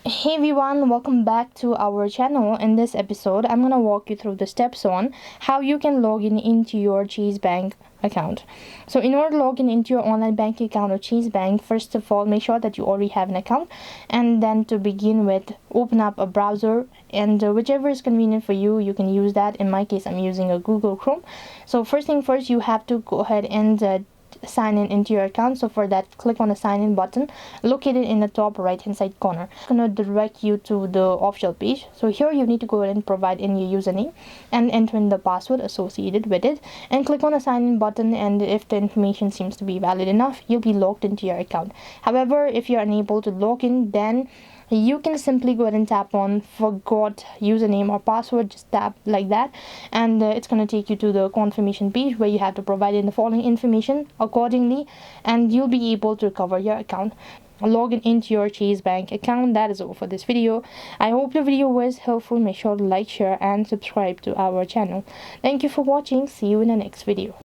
Hey everyone, welcome back to our channel. In this episode, I'm gonna walk you through the steps on how you can log in into your ChaseBank account. So in order to log in into your online banking account or ChaseBank, first of all, make sure that you already have an account, and then to begin with, open up a browser, and whichever is convenient for you, you can use that. In my case, I'm using a Google Chrome. So first thing first, you have to go ahead and sign in into your account. So for that, click on the sign in button located in the top right hand side corner. It's gonna direct you to the official page. So here you need to go ahead and provide in your username and enter in the password associated with it, and click on the sign in button, and if the information seems to be valid enough, you'll be logged into your account. However, if you're unable to log in, then you can simply go ahead and tap on forgot username or password. Just tap like that, and it's going to take you to the confirmation page where you have to provide in the following information accordingly, and you'll be able to recover your account. Log in into your ChaseBank account. That is all for this video. I hope the video was helpful. Make sure to like, share and subscribe to our channel. Thank you for watching. See you in the next video.